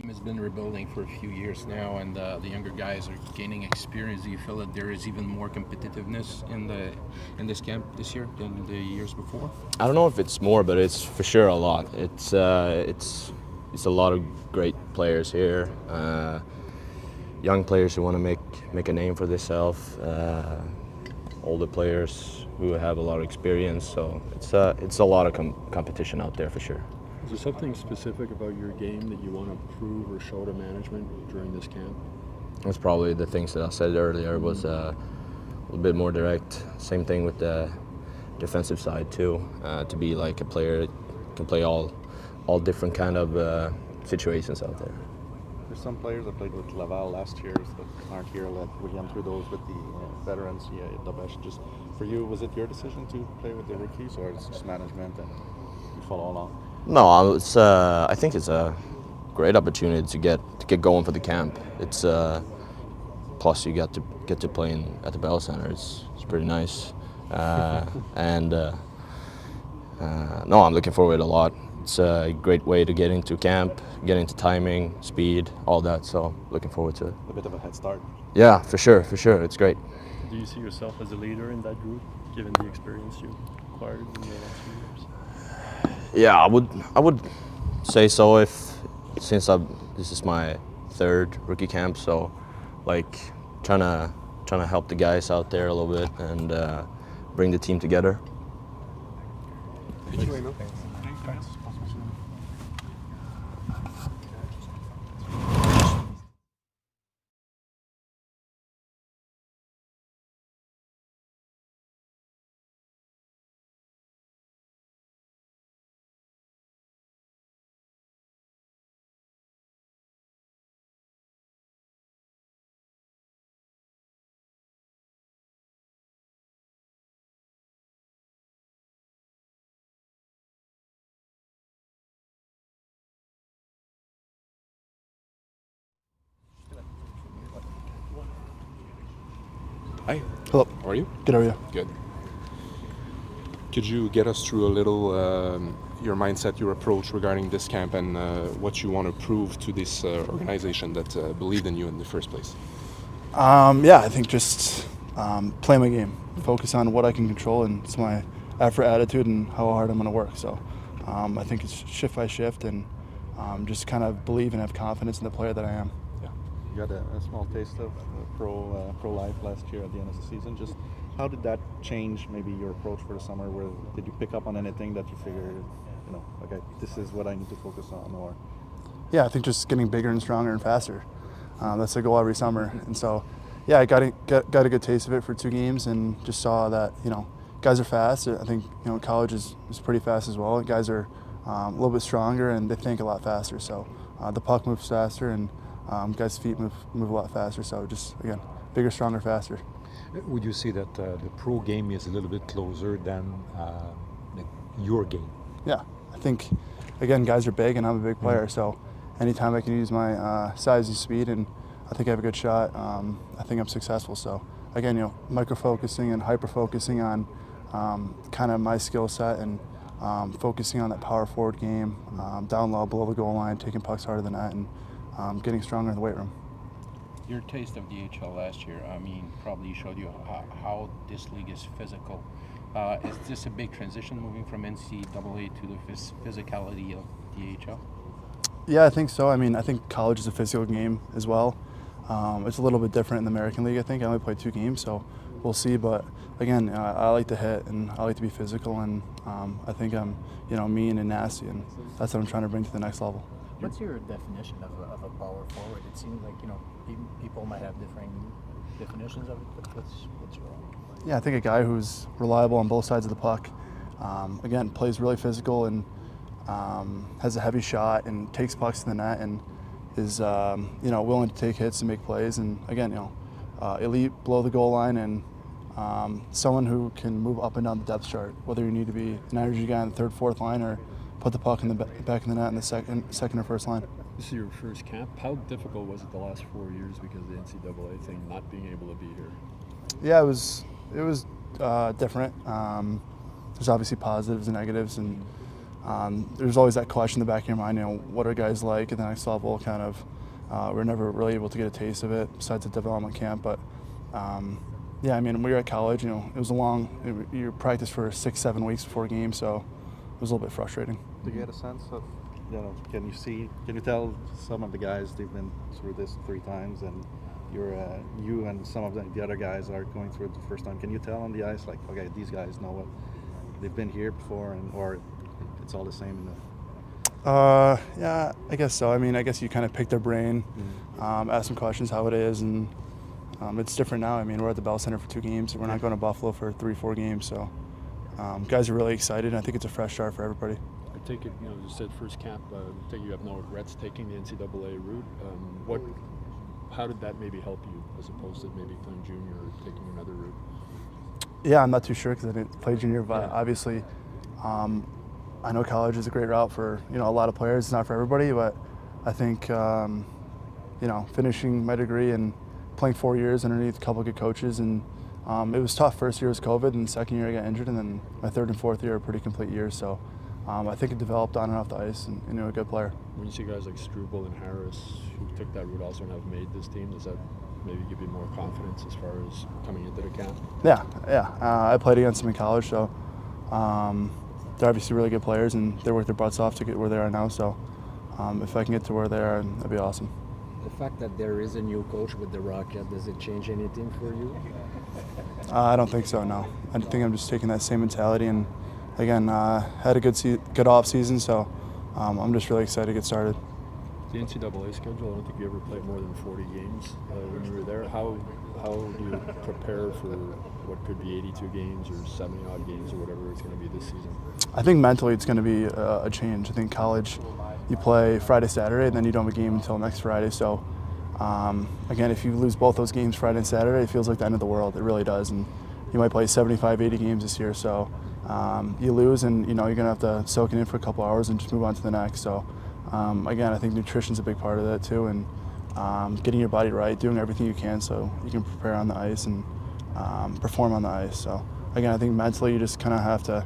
Team has been rebuilding for a few years now, and the younger guys are gaining experience. Do you feel that there is even more competitiveness in this camp this year than the years before? I don't know if it's more, but it's for sure a lot. It's a lot of great players here, young players who want to make a name for themselves, older players who have a lot of experience. So it's a lot of competition out there for sure. Is there something specific about your game that you want to prove or show to management during this camp? That's probably the things that I said earlier. Was a little bit more direct. Same thing with the defensive side too. To be like a player that can play all different kind of situations out there. There's some players that played with Laval last year that aren't here. That we went through those with the veterans. Yeah, Dabesh. Just for you, was it your decision to play with the rookies, or it's just management and you follow along? No, I think it's a great opportunity to get going for the camp. It's plus you get to play at the Bell Center. It's pretty nice, and no, I'm looking forward a lot. It's a great way to get into camp, get into timing, speed, all that. So looking forward to it. A bit of a head start. Yeah, for sure. It's great. Do you see yourself as a leader in that group, given the experience you acquired in the last few years? Yeah, I would say so. Since this is my third rookie camp, so like trying to help the guys out there a little bit and bring the team together. Hi. Hello. How are you? Good, how are you? Good. Could you get us through a little your mindset, your approach regarding this camp, and what you want to prove to this organization that believed in you in the first place? Yeah, I think just play my game, focus on what I can control, and it's my effort, attitude, and how hard I'm going to work. So I think it's shift by shift, and just kind of believe and have confidence in the player that I am. You got a small taste of pro life last year at the end of the season. Just how did that change maybe your approach for the summer? Where did you pick up on anything that you figured, okay, this is what I need to focus on? Or Yeah, I think just getting bigger and stronger and faster. That's the goal every summer. And so, yeah, I got a good taste of it for 2 games and just saw that, guys are fast. I think, college is pretty fast as well. Guys are a little bit stronger and they think a lot faster. So the puck moves faster and guys' feet move a lot faster. So just, again, bigger, stronger, faster. Would you say that the pro game is a little bit closer than your game? Yeah, I think, again, guys are big and I'm a big player. So anytime I can use my size and speed and I think I have a good shot, I think I'm successful. So again, micro-focusing and hyper-focusing on kind of my skill set and focusing on that power forward game, down low, below the goal line, taking pucks harder than that, and getting stronger in the weight room. Your taste of DHL last year, probably showed you how this league is physical. Is this a big transition moving from NCAA to the physicality of DHL? Yeah, I think so. I think college is a physical game as well. It's a little bit different in the American League, I think. I only played 2 games, so we'll see. But again, I like to hit and I like to be physical, and I think I'm, mean and nasty, and that's what I'm trying to bring to the next level. What's your definition of a power forward? It seems like, people might have differing definitions of it, but what's your own? Yeah, I think a guy who's reliable on both sides of the puck, again, plays really physical and has a heavy shot and takes pucks to the net and is, willing to take hits and make plays. And again, elite below the goal line and someone who can move up and down the depth chart, whether you need to be an energy guy on the 3rd, 4th line or put the puck in the back of the net in the second or first line. This is your first camp. How difficult was it the last 4 years because of the NCAA thing, not being able to be here? Yeah, it was different. There's obviously positives and negatives, and there's always that question in the back of your mind, you know, what are guys like? And then next level, kind of, we're never really able to get a taste of it besides the development camp. But yeah, I mean, when we were at college, you know, it was you practiced for 6-7 weeks before games, so it was a little bit frustrating. Do you get a sense of, you know, can you tell some of the guys they've been through this 3 times, and you and some of the other guys are going through it the first time? Can you tell on the ice, like, okay, these guys know what they've been here before, or it's all the same in the... Yeah, I guess so. I mean, I guess you kind of pick their brain, ask them questions how it is, and it's different now. I mean, we're at the Bell Center for 2 games. We're not going to Buffalo for 3-4 games, so guys are really excited, and I think it's a fresh start for everybody. I take it, you know, you said first camp, I take it you have no regrets taking the NCAA route. How did that maybe help you as opposed to maybe playing junior or taking another route? Yeah, I'm not too sure because I didn't play junior, but obviously I know college is a great route for, you know, a lot of players. It's not for everybody, but I think, you know, finishing my degree and playing 4 years underneath a couple of good coaches, and it was tough. First year was COVID, and second year I got injured, and then my third and fourth year are pretty complete years. So I think it developed on and off the ice, and you know, a good player. When you see guys like Struble and Harris who took that route also and have made this team, does that maybe give you more confidence as far as coming into the camp? Yeah. I played against them in college, so they're obviously really good players, and they worked their butts off to get where they are now. So if I can get to where they are, that'd be awesome. The fact that there is a new coach with the Rocket, does it change anything for you? I don't think so, no. I think I'm just taking that same mentality, and again, had a good off season, so I'm just really excited to get started. The NCAA schedule, I don't think you ever played more than 40 games when you were there. How do you prepare for what could be 82 games or 70-odd games or whatever it's going to be this season? I think mentally it's going to be a change. I think college, you play Friday, Saturday, and then you don't have a game until next Friday. So again, if you lose both those games Friday and Saturday, it feels like the end of the world. It really does. And you might play 75, 80 games this year. So you lose, and you know, you're going to have to soak it in for a couple hours and just move on to the next. So again, I think nutrition's a big part of that too, and getting your body right, doing everything you can so you can prepare on the ice and perform on the ice. So again, I think mentally you just kind of have to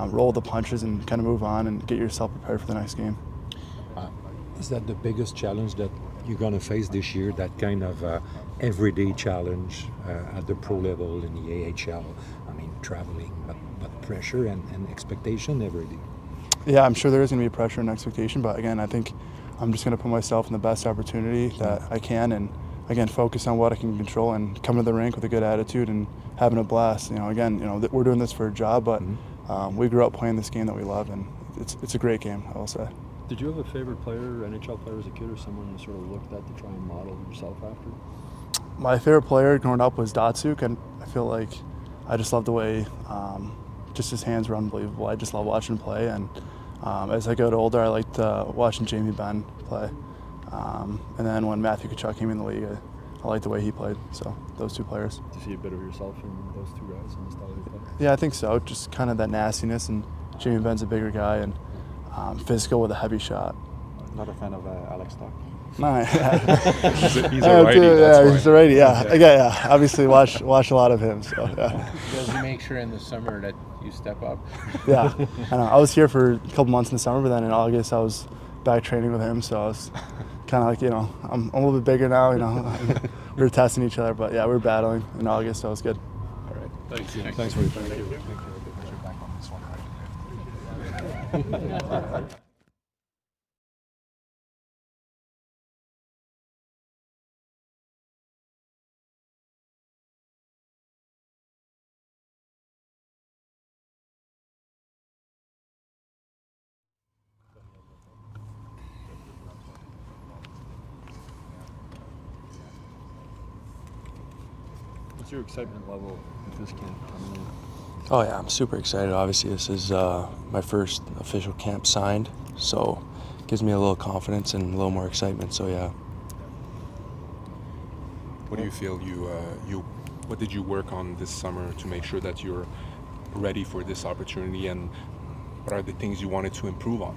roll the punches and kind of move on and get yourself prepared for the next game. Is that the biggest challenge that you're going to face this year, that kind of everyday challenge at the pro level in the AHL? I mean, traveling, but pressure and expectation every day. Yeah, I'm sure there is going to be pressure and expectation, but again, I think I'm just going to put myself in the best opportunity that I can, and again, focus on what I can control and come to the rink with a good attitude and having a blast. You know, again, you know, we're doing this for a job, but we grew up playing this game that we love, and it's a great game, I will say. Did you have a favorite player, NHL player as a kid, or someone you sort of looked at to try and model yourself after? My favorite player growing up was Tuch, and I feel like I just love the way just his hands were unbelievable. I just love watching him play, and as I got older, I liked watching Jamie Benn play. And then when Matthew Tkachuk came in the league, I liked the way he played. So those 2 players. Do you see a bit of yourself in those 2 guys and the style they play? Yeah, I think so. Just kind of that nastiness, and Jamie Benn's a bigger guy and physical with a heavy shot. Not a fan of Alex Tuch. No, he's a righty. He's a righty. Yeah. Obviously, watch a lot of him. So yeah. Does he make sure in the summer that you step up? Yeah, I know. I was here for a couple months in the summer, but then in August I was back training with him. So I was kind of like, you know, I'm a little bit bigger now. You know, we were testing each other, but yeah, we were battling in August, so it was good. All right. Thanks for your time. Thank you. What's your excitement level at this camp coming in? Oh yeah, I'm super excited. Obviously, this is my first official camp signed, so it gives me a little confidence and a little more excitement. So yeah. What do you feel what did you work on this summer to make sure that you're ready for this opportunity, and what are the things you wanted to improve on?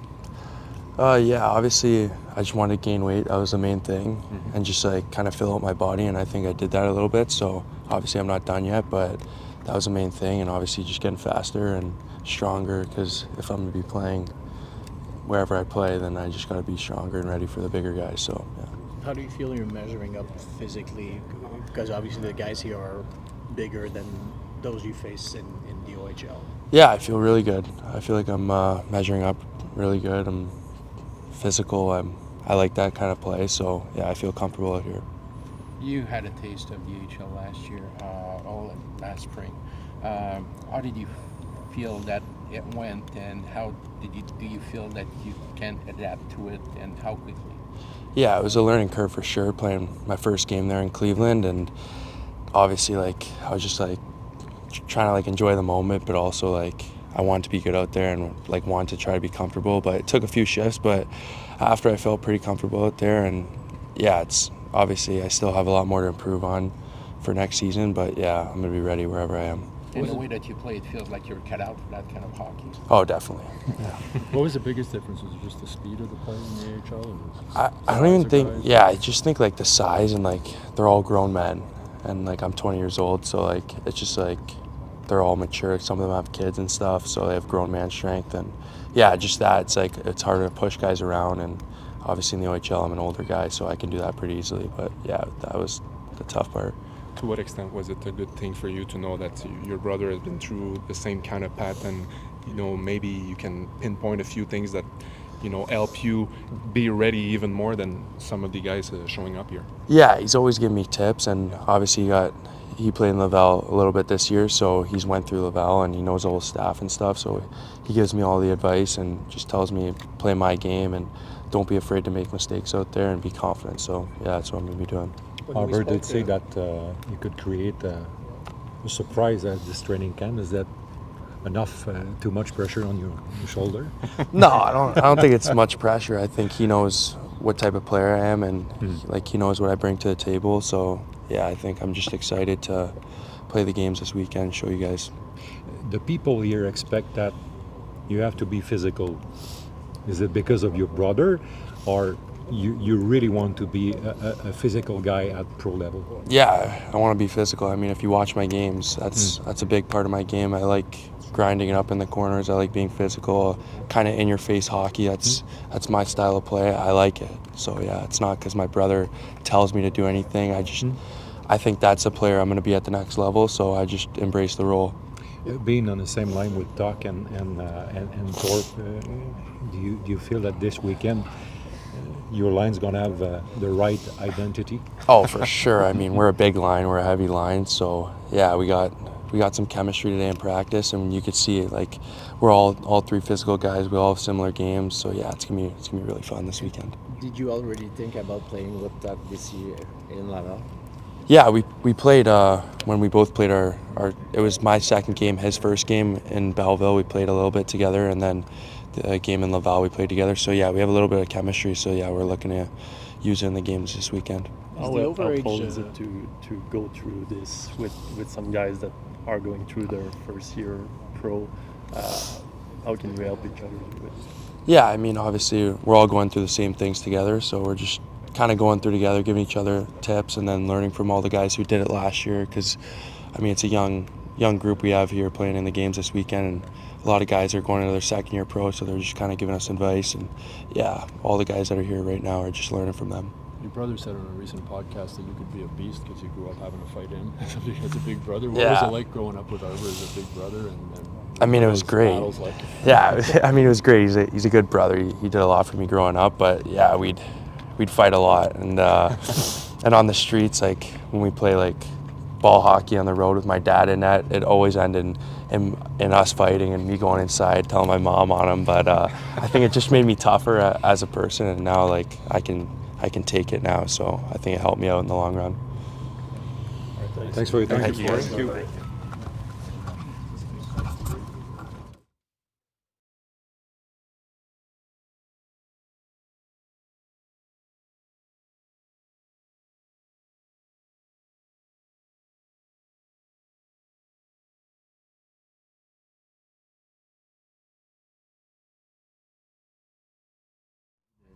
Yeah, obviously I just wanted to gain weight. That was the main thing, and just like kind of fill out my body, and I think I did that a little bit. So obviously I'm not done yet, but that was the main thing, and obviously just getting faster and stronger, because if I'm going to be playing wherever I play, then I just got to be stronger and ready for the bigger guys. So yeah. How do you feel you're measuring up physically? Because obviously the guys here are bigger than those you face in the OHL. Yeah, I feel really good. I feel like I'm measuring up really good. I'm physical. I like that kind of play. So yeah, I feel comfortable out here. You had a taste of the UHL last year, last spring. How did you feel that it went, and how do you feel that you can adapt to it, and how quickly? Yeah, it was a learning curve for sure, playing my first game there in Cleveland, and obviously like I was just like trying to like enjoy the moment, but also like I wanted to be good out there and like wanted to try to be comfortable. But it took a few shifts, but after I felt pretty comfortable out there, and yeah, it's obviously I still have a lot more to improve on for next season, but yeah, I'm gonna be ready wherever I am. In the way that you play, it feels like you're cut out for that kind of hockey. Oh, definitely. Yeah. What was the biggest difference? Was it just the speed of the play in the AHL? I don't even think, yeah, I just think like the size, and like they're all grown men, and like I'm 20 years old, so like it's just like they're all mature. Some of them have kids and stuff, so they have grown man strength, and yeah, just that. It's like it's harder to push guys around, and obviously in the OHL I'm an older guy, so I can do that pretty easily, but yeah, that was the tough part. To what extent was it a good thing for you to know that your brother has been through the same kind of path, and maybe you can pinpoint a few things that help you be ready even more than some of the guys showing up here? Yeah, he's always giving me tips, and obviously he played in Laval a little bit this year, so he's went through Laval and he knows all the staff and stuff, so he gives me all the advice and just tells me play my game and don't be afraid to make mistakes out there and be confident. So yeah, that's what I'm going to be doing. Albert did say that you could create a surprise at this training camp. Is that enough? Too much pressure on your shoulder? No, I don't think it's much pressure. I think he knows what type of player I am, and like he knows what I bring to the table. So yeah, I think I'm just excited to play the games this weekend, show you guys. The people here expect that you have to be physical. Is it because of your brother, or you really want to be a physical guy at pro level? Yeah, I want to be physical. I mean, if you watch my games, that's a big part of my game. I like grinding it up in the corners. I like being physical, kind of in-your-face hockey. That's my style of play. I like it. So yeah, it's not because my brother tells me to do anything. I think that's a player I'm going to be at the next level. So I just embrace the role. Being on the same line with Tuch and Thorpe, do you feel that this weekend your line's going to have the right identity? Oh, for sure. I mean, we're a big line, we're a heavy line, so yeah, we got some chemistry today in practice, and you could see it. Like we're all three physical guys. We all have similar games, so yeah, it's gonna be really fun this weekend. Did you already think about playing with Tuch this year in Laval? Yeah, we played when we both played our. It was my second game, his first game in Belleville. We played a little bit together, and then the game in Laval we played together. So yeah, we have a little bit of chemistry. So yeah, we're looking to use it in the games this weekend. How fun is it to go through this with some guys that are going through their first year pro? How can we help each other with it? Yeah, I mean, obviously we're all going through the same things together, so we're just kind of going through together, giving each other tips, and then learning from all the guys who did it last year. Because I mean, it's a young group we have here playing in the games this weekend, and a lot of guys are going into their second year pro, so they're just kind of giving us advice. And yeah, all the guys that are here right now are just learning from them. Your brother said on a recent podcast that you could be a beast because you grew up having to fight him as a big brother. What was it like growing up with Arbor as a big brother? I mean, it was great. Like? Yeah, I mean, it was great. He's a good brother. He did a lot for me growing up, but yeah, we'd fight a lot, and and on the streets, like when we play like ball hockey on the road with my dad in net, it always ended in us fighting and me going inside telling my mom on him. But I think it just made me tougher as a person, and now like I can take it now. So I think it helped me out in the long run. Thanks for your time. Thank you. Thank you.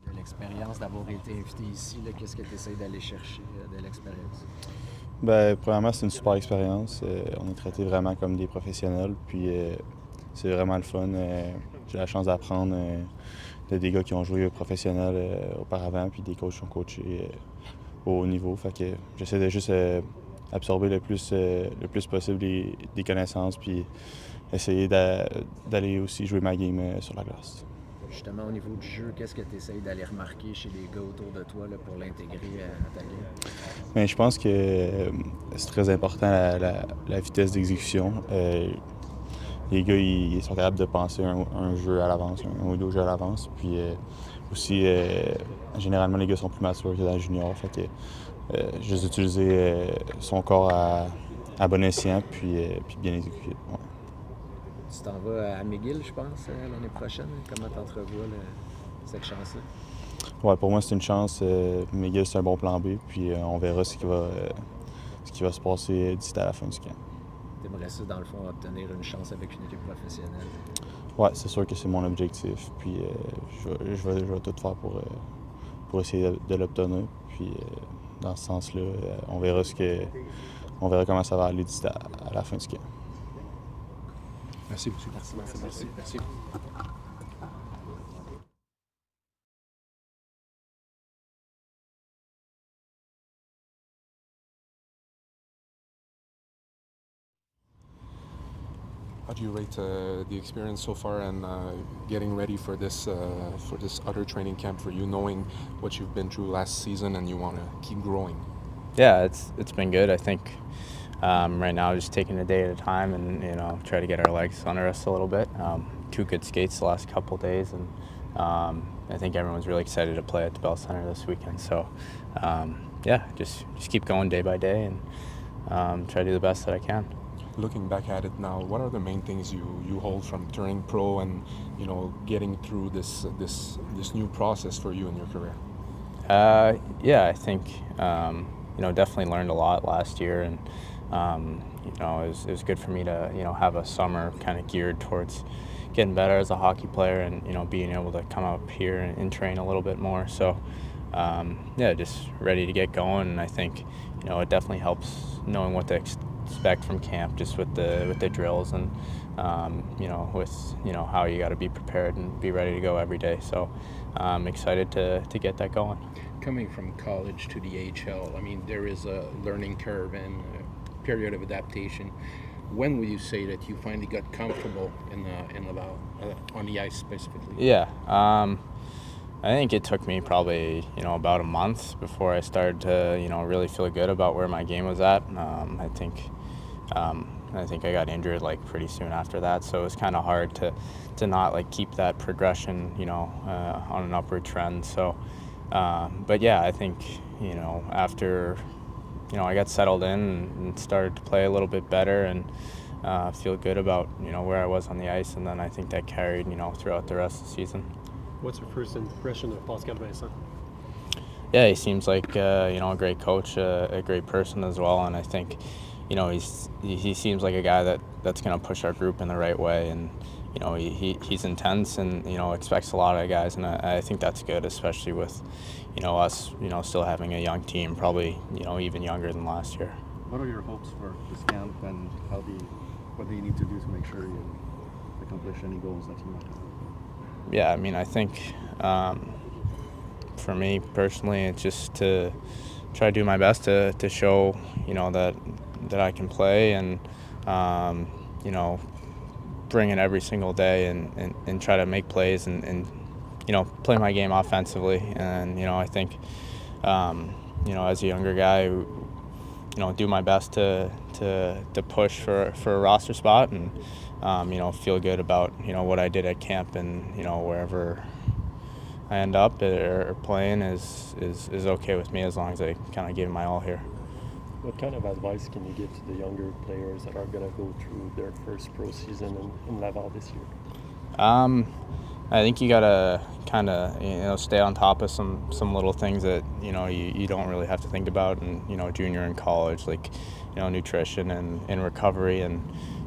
De l'expérience d'avoir été invité ici, qu'est-ce que tu essaies d'aller chercher de l'expérience? Ben, premièrement, c'est une super expérience. On est traités vraiment comme des professionnels, puis c'est vraiment le fun. J'ai la chance d'apprendre des gars qui ont joué professionnel auparavant, puis des coachs qui ont coaché au haut niveau. Fait que j'essaie de juste absorber le plus possible des connaissances, puis essayer d'aller aussi jouer ma game sur la glace. Justement, au niveau du jeu, qu'est-ce que tu essayes d'aller remarquer chez les gars autour de toi là, pour l'intégrer à ta game? Bien, je pense que c'est très important la vitesse d'exécution. Les gars, ils sont capables de penser un jeu à l'avance, un ou deux jeux à l'avance. Puis aussi, généralement, les gars sont plus matures que dans le junior. Fait que juste utiliser son corps à bon escient, puis bien exécuter. Ouais. Tu t'en vas à McGill, je pense, l'année prochaine. Comment t'entrevois cette chance-là? Ouais, pour moi, c'est une chance. McGill, c'est un bon plan B. Puis on verra ce qui va se passer d'ici à la fin du camp. T'aimerais ça, dans le fond, obtenir une chance avec une équipe professionnelle? Ouais, c'est sûr que c'est mon objectif. Puis je vais tout faire pour essayer de l'obtenir. Puis dans ce sens-là, on verra comment ça va aller d'ici à la fin du camp. Merci, monsieur. Merci. How do you rate the experience so far and getting ready for this other training camp for you, knowing what you've been through last season and you want to keep growing? Yeah, it's been good. I think right now just taking a day at a time and try to get our legs under us a little bit. 2 good skates the last couple days, and I think everyone's really excited to play at the Bell Center this weekend. So yeah, just keep going day by day and try to do the best that I can. Looking back at it now, what are the main things you hold from turning pro and getting through this new process for you in your career? Yeah, I think definitely learned a lot last year, and it was good for me to have a summer kind of geared towards getting better as a hockey player and being able to come up here and train a little bit more. So yeah, just ready to get going, and I think it definitely helps knowing what to expect from camp, just with the drills and with how you got to be prepared and be ready to go every day. So I'm excited to get that going. Coming from college to the AHL, I mean, there is a learning curve and a period of adaptation. When would you say that you finally got comfortable on the ice specifically? Yeah, I think it took me probably about a month before I started to really feel good about where my game was at. I think I got injured pretty soon after that, so it was kind of hard to not keep that progression on an upward trend. So, but yeah, I think after I got settled in and started to play a little bit better and feel good about where I was on the ice, and then I think that carried throughout the rest of the season. What's your first impression of Pascal Vincent? Yeah, he seems like a great coach, a great person as well, and I think he seems like a guy that's going to push our group in the right way, and he's intense and expects a lot of guys, and I think that's good, especially with us still having a young team, probably even younger than last year. What are your hopes for this camp, and what do you need to do to make sure you accomplish any goals that you want? Yeah, I mean, I think for me personally, it's just to try to do my best to show that I can play and bring it every single day and try to make plays and play my game offensively. And I think as a younger guy, do my best to push for a roster spot and feel good about what I did at camp, and wherever I end up or playing is okay with me as long as I kind of give my all here. What kind of advice can you give to the younger players that are going to go through their first pro season in Laval this year? I think you gotta kind of stay on top of some little things that you don't really have to think about in junior and college, like nutrition and recovery, and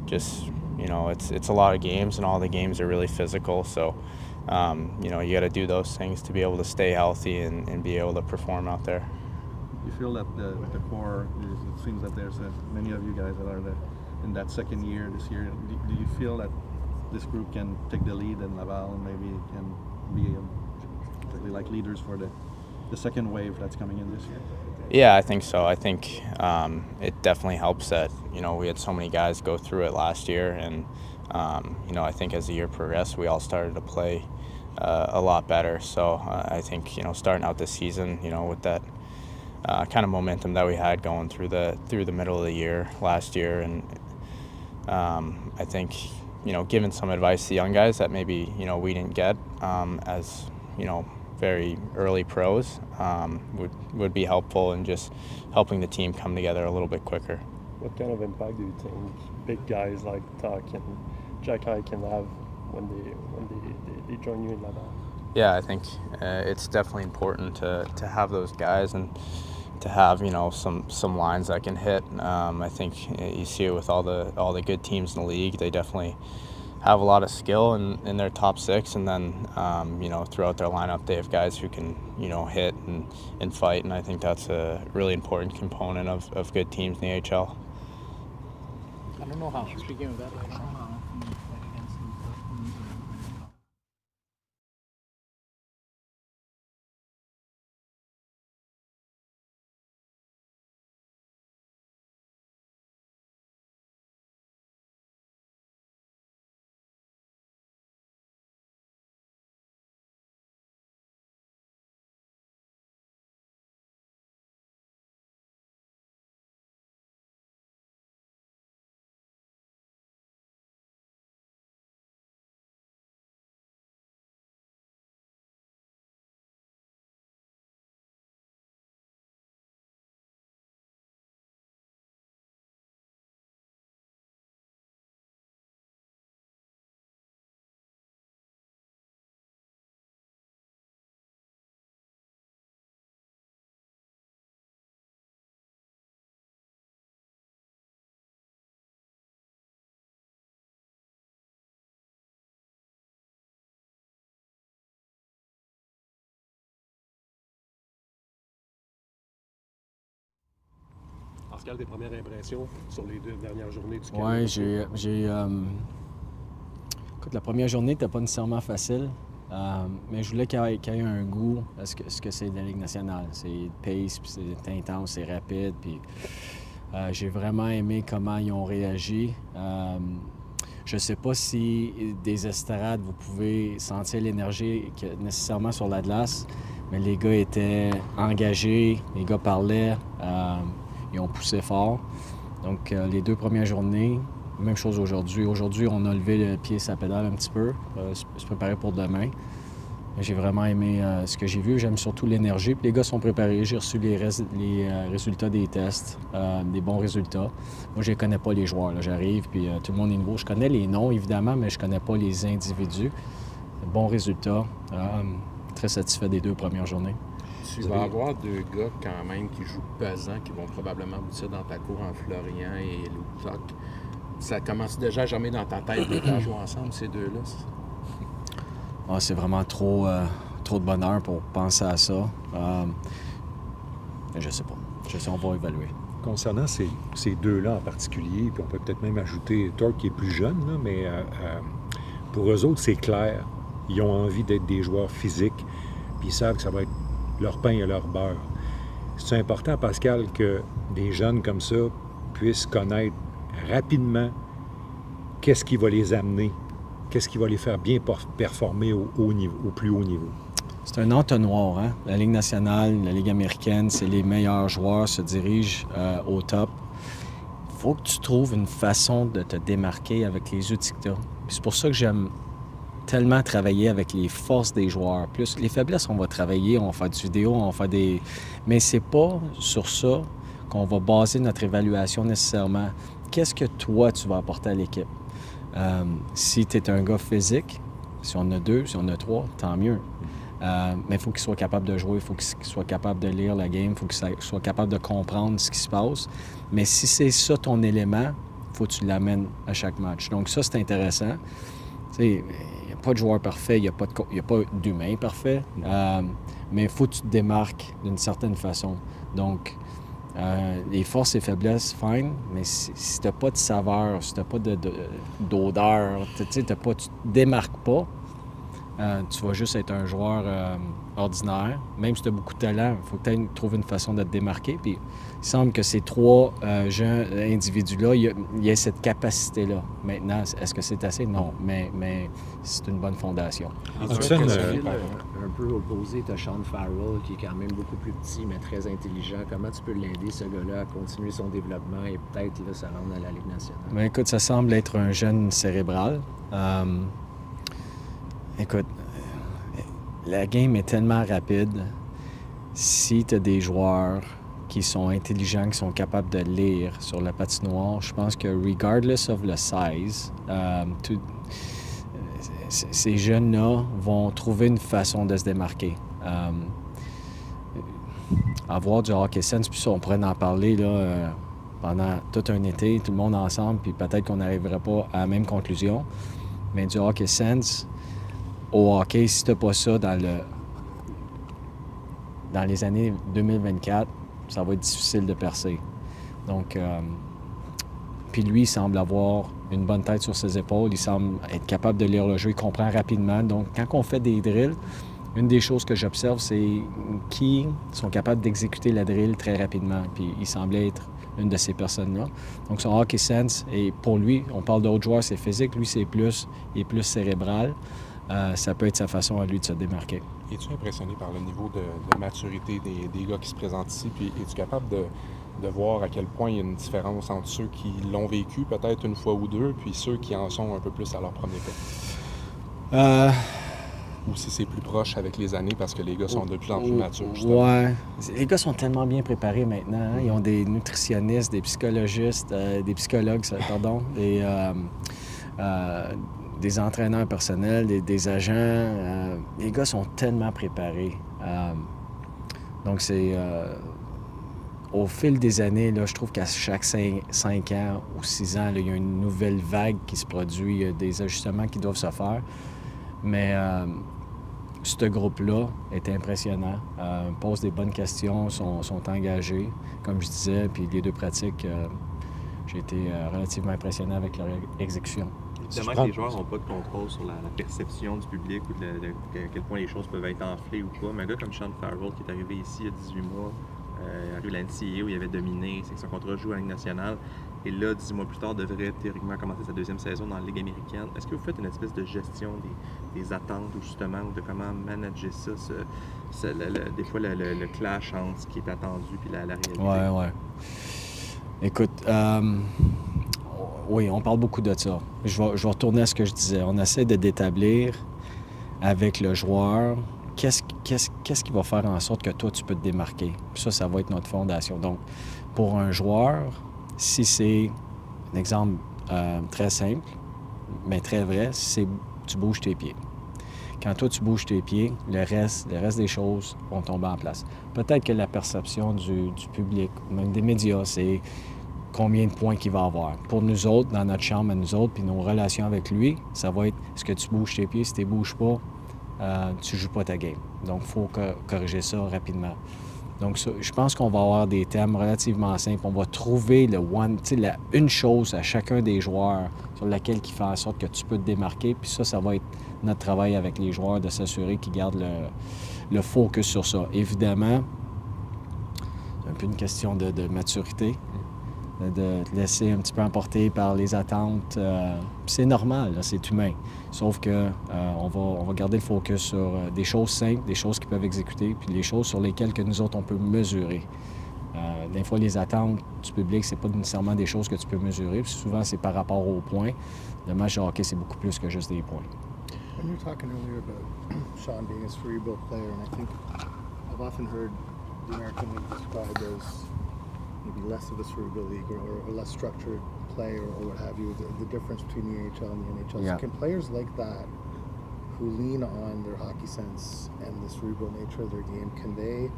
just it's a lot of games, and all the games are really physical. So you got to do those things to be able to stay healthy and be able to perform out there. You feel that the core, it seems that there's many of you guys that are in that second year this year. Do you feel that this group can take the lead in Laval and maybe can be basically like leaders for the second wave that's coming in this year? Yeah, I think so. I think it definitely helps that, we had so many guys go through it last year. And, I think as the year progressed, we all started to play a lot better. So I think, starting out this season, with that kind of momentum that we had going through the middle of the year last year. And I think, giving some advice to young guys that maybe, we didn't get as, very early pros would be helpful in just helping the team come together a little bit quicker. What kind of impact do you think big guys like Tuch and Xkekaj can have when they join you in Laval? Yeah, I think it's definitely important to have those guys and to have some lines that can hit. I think you see it with all the good teams in the league. They definitely have a lot of skill in their top six, and then throughout their lineup they have guys who can hit and fight, and I think that's a really important component of good teams in the AHL. I don't know how. Speaking of that, I don't know how often you play against them. Pascal, tes premières impressions sur les 2 dernières journées du camp? Oui, écoute, la première journée n'était pas nécessairement facile, mais je voulais qu'il y ait un goût à ce que c'est de la Ligue nationale. C'est pace, puis c'est intense, c'est rapide, puis j'ai vraiment aimé comment ils ont réagi. Je ne sais pas si des estrades, vous pouvez sentir l'énergie nécessairement sur la glace, mais les gars étaient engagés, les gars parlaient. Ils ont poussé fort. Donc, les 2 premières journées, même chose aujourd'hui. Aujourd'hui, on a levé le pied sur la pédale un petit peu, se préparer pour demain. J'ai vraiment aimé ce que j'ai vu. J'aime surtout l'énergie. Puis les gars sont préparés. J'ai reçu les résultats des tests, des bons résultats. Moi, je ne connais pas les joueurs. Là. J'arrive, puis tout le monde est nouveau. Je connais les noms, évidemment, mais je ne connais pas les individus. Bons résultats. Très satisfait des 2 premières journées. Tu vas avoir 2 gars quand même qui jouent pesant, qui vont probablement aboutir dans ta cour en Florian et Tuch. Ça commence déjà à germer dans ta tête de faire jouer ensemble, ces 2-là? C'est vraiment trop de bonheur pour penser à ça. Je sais pas. On va évaluer. Concernant ces 2-là en particulier, puis on peut peut-être même ajouter Tuch qui est plus jeune, là, mais pour eux autres, c'est clair. Ils ont envie d'être des joueurs physiques, puis ils savent que ça va être leur pain et leur beurre. C'est important, Pascal, que des jeunes comme ça puissent connaître rapidement qu'est-ce qui va les amener, qu'est-ce qui va les faire bien performer au plus haut niveau. C'est un entonnoir, hein? La Ligue nationale, la Ligue américaine, c'est les meilleurs joueurs se dirigent au top. Il faut que tu trouves une façon de te démarquer avec les outils que tu as. C'est pour ça que j'aime tellement travailler avec les forces des joueurs. Plus les faiblesses, on va travailler, on va faire du vidéo, on va faire des... Mais c'est pas sur ça qu'on va baser notre évaluation nécessairement. Qu'est-ce que toi, tu vas apporter à l'équipe? Si tu es un gars physique, si on a 2, si on a 3, tant mieux. Mais il faut qu'il soit capable de jouer, il faut qu'il soit capable de lire la game, il faut qu'il soit capable de comprendre ce qui se passe. Mais si c'est ça ton élément, il faut que tu l'amènes à chaque match. Donc ça, c'est intéressant. Il n'y a pas de joueur parfait, il n'y a pas d'humain parfait, mais il faut que tu te démarques d'une certaine façon. Donc, les forces et faiblesses, fine, mais si tu n'as pas de saveur, si tu n'as pas d'odeur, tu ne te démarques pas, tu vas juste être un joueur ordinaire. Même si tu as beaucoup de talent, il faut que tu trouves une façon de te démarquer. Puis il semble que ces 3 jeunes individus-là, il y a cette capacité-là. Maintenant, est-ce que c'est assez? Non, mais c'est une bonne fondation. Sur un profil un peu opposé, tu as Sean Farrell qui est quand même beaucoup plus petit mais très intelligent. Comment tu peux l'aider, ce gars-là, à continuer son développement et peut-être là, se rendre à la Ligue nationale? Bien, écoute, ça semble être un jeune cérébral. Écoute, la game est tellement rapide. Si tu as des joueurs qui sont intelligents, qui sont capables de lire sur la patinoire, je pense que regardless of the size, ces jeunes-là vont trouver une façon de se démarquer. Avoir du hockey sense, puis ça, on pourrait en parler là, pendant tout un été, tout le monde ensemble, puis peut-être qu'on n'arriverait pas à la même conclusion. Mais du hockey sense, au hockey, si tu n'as pas ça dans les années 2024, ça va être difficile de percer. Donc, puis lui, il semble avoir une bonne tête sur ses épaules, il semble être capable de lire le jeu, il comprend rapidement. Donc, quand on fait des drills, une des choses que j'observe, c'est qui sont capables d'exécuter la drill très rapidement. Puis il semblait être une de ces personnes-là. Donc, son hockey sense, et pour lui, on parle d'autres joueurs, c'est physique, lui, il est plus cérébral. Ça peut être sa façon à lui de se démarquer. Es-tu impressionné par le niveau de maturité des gars qui se présentent ici? Puis es-tu capable de voir à quel point il y a une différence entre ceux qui l'ont vécu peut-être une fois ou deux, puis ceux qui en sont un peu plus à leur premier pas? Ou si c'est plus proche avec les années parce que les gars sont de plus en plus matures, justement? Ouais. Les gars sont tellement bien préparés maintenant. Hein? Ils ont des nutritionnistes, des psychologistes, des psychologues, pardon, des entraîneurs personnels, des agents. Les gars sont tellement préparés. Donc, c'est... au fil des années, là, je trouve qu'à chaque 5 ans ou 6 ans, là, il y a une nouvelle vague qui se produit. Il y a des ajustements qui doivent se faire. Mais ce groupe-là est impressionnant. Pose des bonnes questions, sont engagés, comme je disais. Puis les 2 pratiques, j'ai été relativement impressionné avec leur exécution. Évidemment que les joueurs n'ont pas de contrôle sur la perception du public ou à quel point les choses peuvent être enflées ou pas. Mais un gars comme Sean Farrell qui est arrivé ici il y a 18 mois, arrivé à la NCAA où il avait dominé, c'est que son contrat joue à la Ligue nationale. Et là, 10 mois plus tard, devrait théoriquement commencer sa 2e saison dans la Ligue américaine. Est-ce que vous faites une espèce de gestion des attentes ou justement de comment manager ça, des fois le clash entre ce qui est attendu et la réalité? Ouais. Écoute, oui, on parle beaucoup de ça. Je vais retourner à ce que je disais. On essaie d'établir avec le joueur qu'est-ce qui va faire en sorte que toi, tu peux te démarquer. Puis ça va être notre fondation. Donc, pour un joueur, si c'est un exemple très simple, mais très vrai, c'est tu bouges tes pieds. Quand toi, tu bouges tes pieds, le reste des choses vont tomber en place. Peut-être que la perception du public, même des médias, c'est combien de points qu'il va avoir. Pour nous autres, dans notre chambre à nous autres, puis nos relations avec lui, ça va être est-ce que tu bouges tes pieds? Si tu ne bouges pas, tu ne joues pas ta game. Donc, il faut corriger ça rapidement. Donc, ça, je pense qu'on va avoir des thèmes relativement simples. On va trouver une chose à chacun des joueurs sur laquelle qui fait en sorte que tu peux te démarquer. Puis ça va être notre travail avec les joueurs de s'assurer qu'ils gardent le focus sur ça. Évidemment, c'est un peu une question de maturité, de te laisser un petit peu emporter par les attentes. C'est normal, là, c'est humain. Sauf que on va garder le focus sur des choses simples, des choses qu'ils peuvent exécuter, puis les choses sur lesquelles que nous autres, on peut mesurer. Des fois, les attentes du public, c'est pas nécessairement des choses que tu peux mesurer, puis souvent, c'est par rapport aux points. Le match de hockey, c'est beaucoup plus que juste des points. When you were talking earlier about Sean being a cerebral player, and I think I've often heard the American League described as maybe less of a cerebral league or less structured play or what have you, the difference between the AHL and the NHL. Yeah. So can players like that who lean on their hockey sense and the cerebral nature of their game, can they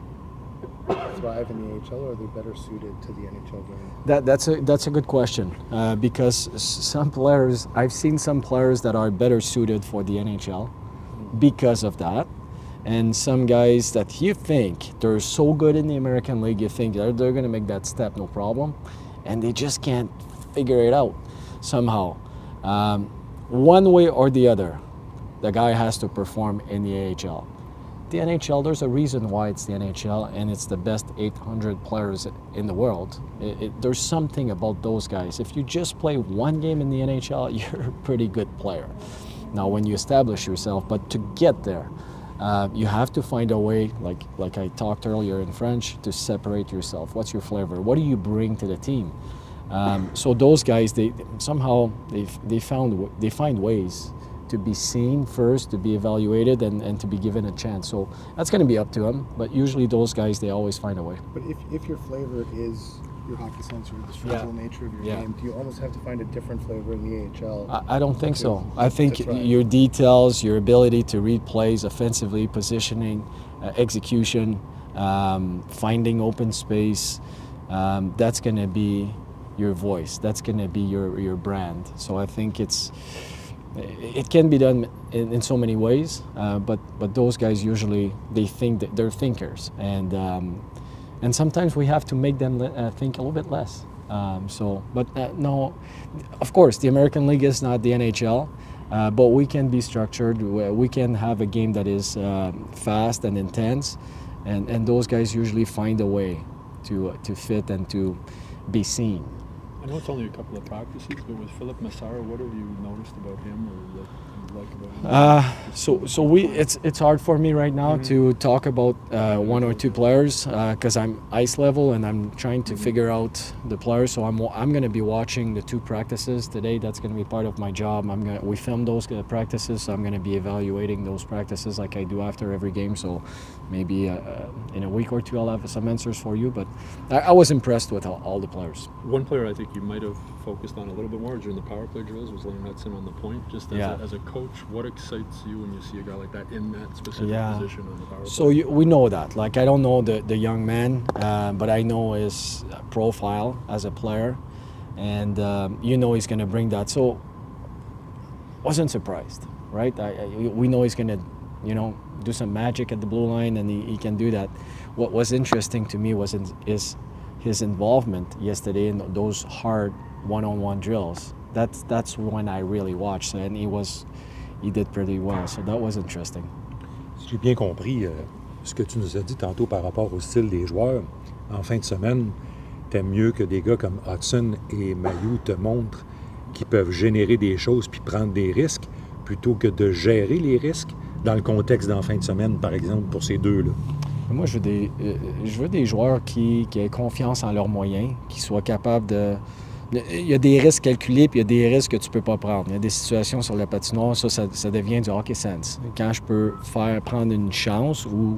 thrive in the AHL or are they better suited to the NHL game? That's a good question because some players, I've seen some players that are better suited for the NHL because of that. And some guys that you think they're so good in the American League, you think they're going to make that step, no problem. And they just can't figure it out somehow. One way or the other, the guy has to perform in the AHL. the NHL, there's a reason why it's the NHL and it's the best 800 players in the world. There's something about those guys. If you just play one game in the NHL, you're a pretty good player. Now, when you establish yourself, but to get there, you have to find a way, like I talked earlier in French, to separate yourself. What's your flavor? What do you bring to the team? So those guys, they find ways to be seen first, to be evaluated, and to be given a chance. So that's going to be up to them. But usually those guys, they always find a way. But if your flavor is your hockey sense or the cerebral nature of your game, do you almost have to find a different flavor in the AHL? I don't think so. I think your details, your ability to read plays offensively, positioning, execution, finding open space, that's going to be your voice. That's going to be your brand. So I think it can be done in so many ways, but those guys usually, they think that they're thinkers, and sometimes we have to make them think a little bit less. No, of course, the American League is not the NHL, but we can be structured. We can have a game that is fast and intense, and those guys usually find a way to fit and to be seen. I know it's only a couple of practices, but with Philippe Massard, what have you noticed about him or that you like about him? It's hard for me right now to talk about one or two players because I'm ice level and I'm trying to figure out the players. So I'm going to be watching the two practices today. That's going to be part of my job. We film those practices, so I'm going to be evaluating those practices like I do after every game. So maybe in a week or two I'll have some answers for you. But I was impressed with all the players. One player I think you might have focused on a little bit more during the power play drills was Lane Hudson on the point. Just as a coach, what excites you when you see a guy like that in that specific position on the power play? So we know that. Like, I don't know the young man, but I know his profile as a player, and he's going to bring that. So wasn't surprised, right? We know he's going to, do some magic at the blue line, and he can do that. What was interesting to me was his involvement yesterday in those hard one-on-one drills. That's when I really watched, and he did pretty well. So that was interesting. Si j'ai bien compris ce que tu nous as dit tantôt par rapport au style des joueurs, en fin de semaine, t'aimes mieux que des gars comme Hudson et Mailloux te montrent qu'ils peuvent générer des choses puis prendre des risques plutôt que de gérer les risques dans le contexte d'en fin de semaine, par exemple, pour ces deux-là. Moi, je veux des joueurs qui aient confiance en leurs moyens, qui soient capables de... Il y a des risques calculés, puis il y a des risques que tu ne peux pas prendre. Il y a des situations sur la patinoire, ça devient du hockey sense. Quand je peux prendre une chance où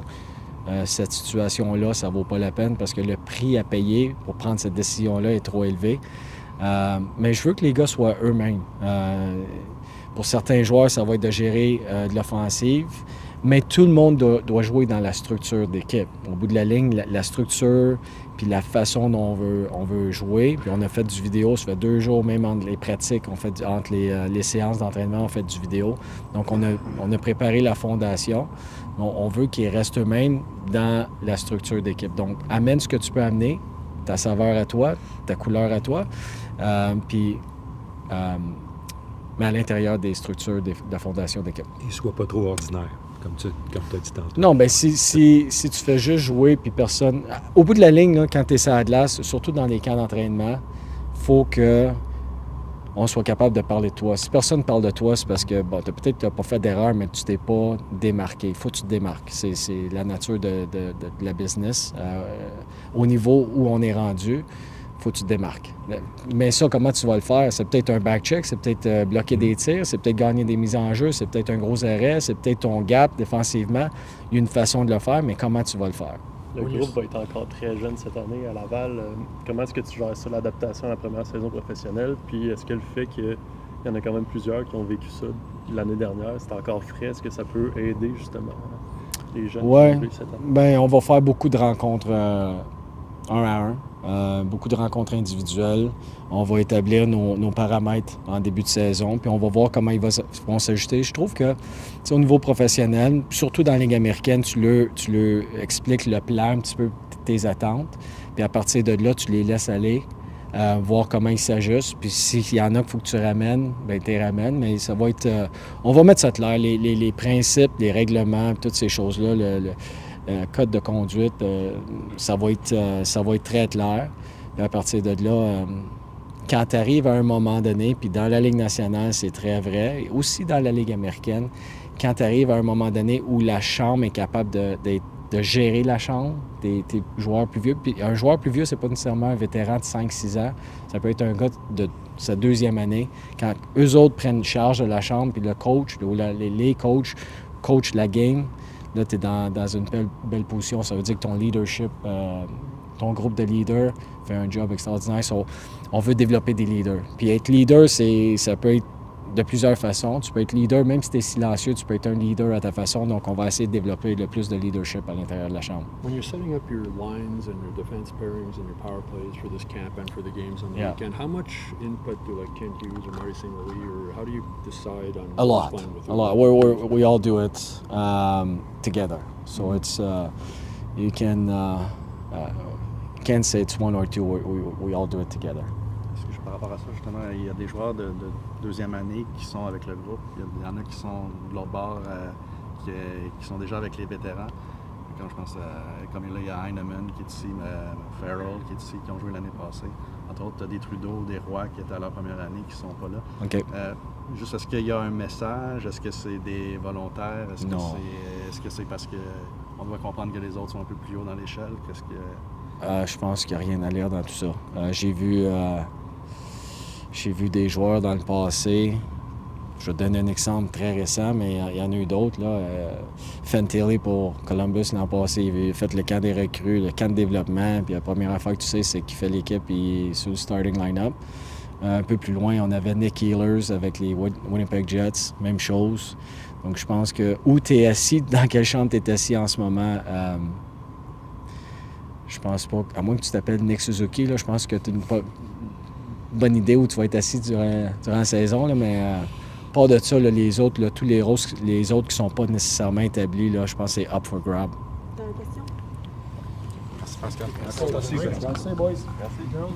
cette situation-là, ça ne vaut pas la peine parce que le prix à payer pour prendre cette décision-là est trop élevé. Mais je veux que les gars soient eux-mêmes. Pour certains joueurs, ça va être de gérer de l'offensive, mais tout le monde doit jouer dans la structure d'équipe. Au bout de la ligne, la structure puis la façon dont on veut jouer. Puis on a fait du vidéo, ça fait 2 jours, même entre les pratiques, entre les séances d'entraînement, on fait du vidéo. Donc on a préparé la fondation. On veut qu'ils restent eux-mêmes dans la structure d'équipe. Donc amène ce que tu peux amener, ta saveur à toi, ta couleur à toi, mais à l'intérieur des structures de la fondation d'équipe. Et sois pas trop ordinaire, comme tu as dit tantôt. Non, bien, si tu fais juste jouer, puis personne... Au bout de la ligne, là, quand tu es sur la glace, surtout dans les camps d'entraînement, il faut qu'on soit capable de parler de toi. Si personne parle de toi, c'est parce que, peut-être que tu n'as pas fait d'erreur, mais tu t'es pas démarqué. Il faut que tu te démarques. C'est la nature de la business. Au niveau où on est rendu, il faut que tu te démarques. Mais ça, comment tu vas le faire? C'est peut-être un back-check, c'est peut-être bloquer des tirs, c'est peut-être gagner des mises en jeu, c'est peut-être un gros arrêt, c'est peut-être ton gap défensivement. Il y a une façon de le faire, mais comment tu vas le faire? Le groupe va être encore très jeune cette année à Laval. Comment est-ce que tu gères ça, l'adaptation à la première saison professionnelle? Puis est-ce que le fait qu'il y en a quand même plusieurs qui ont vécu ça l'année dernière, c'est encore frais, est-ce que ça peut aider justement les jeunes qui ont vécu cette année? Bien, on va faire beaucoup de rencontres 1 à 1, beaucoup de rencontres individuelles. On va établir nos paramètres en début de saison, puis on va voir comment ils vont s'ajuster. Je trouve que, au niveau professionnel, surtout dans la Ligue américaine, tu leur expliques le plan, un petit peu tes attentes, puis à partir de là, tu les laisses aller voir comment ils s'ajustent. Puis s'il y en a qu'il faut que tu ramènes, bien tu les ramènes, mais ça va être... on va mettre ça clair, les principes, les règlements, toutes ces choses-là, le code de conduite, ça va être très clair. Puis à partir de là, quand tu arrives à un moment donné, puis dans la Ligue nationale, c'est très vrai, et aussi dans la Ligue américaine, quand tu arrives à un moment donné où la chambre est capable de gérer la chambre, tes joueurs plus vieux. Puis un joueur plus vieux, c'est pas nécessairement un vétéran de 5-6 ans. Ça peut être un gars de sa deuxième année. Quand eux autres prennent charge de la chambre, puis le coach, ou les coachent la game, là, tu es dans une belle position. Ça veut dire que ton leadership, ton groupe de leaders fait un job extraordinaire. On veut développer des leaders. Puis être leader, ça peut être de plusieurs façons. Tu peux être leader, même si tu es silencieux, tu peux être un leader à ta façon. Donc, on va essayer de développer le plus de leadership à l'intérieur de la chambre. When you're setting up your lines and your defense pairings and your power plays for this camp and for the games on the weekend, how much input do like Kent Hughes or Marty St. Louis, or how do you decide on a lot? playing with A lot. We all do it together. So it's you can't say it's one or two. We all do it together. Par rapport à ça, justement, il y a des joueurs de deuxième année qui sont avec le groupe. Il y en a qui sont de l'autre bord, qui sont déjà avec les vétérans. Quand je pense comme là, il y a Heinement qui est ici, Farrell qui est ici, qui ont joué l'année passée. Entre autres, tu as des Trudeau, des Roy qui étaient à leur première année, qui ne sont pas là. Okay. Juste, est-ce qu'il y a un message? Est-ce que c'est des volontaires? Est-ce que c'est parce qu'on doit comprendre que les autres sont un peu plus haut dans l'échelle? Je pense qu'il n'y a rien à lire dans tout ça. J'ai vu des joueurs dans le passé. Je vais te donner un exemple très récent, mais il y en a eu d'autres. Fantilli pour Columbus l'an passé, il a fait le camp des recrues, le camp de développement, puis la première affaire que tu sais, c'est qu'il fait l'équipe et sur le starting line-up. Un peu plus loin, on avait Nick Ehlers avec les Winnipeg Jets, même chose. Donc je pense que où tu es assis, dans quelle chambre tu es assis en ce moment, je pense pas, à moins que tu t'appelles Nick Suzuki, là, je pense que tu as une bonne idée où tu vas être assis durant la saison, là, mais pas de ça, là, les autres, là, tous les autres qui sont pas nécessairement établis, là, je pense que c'est up for grab. T'as une question? Merci Pascal. Merci boys. Merci girls.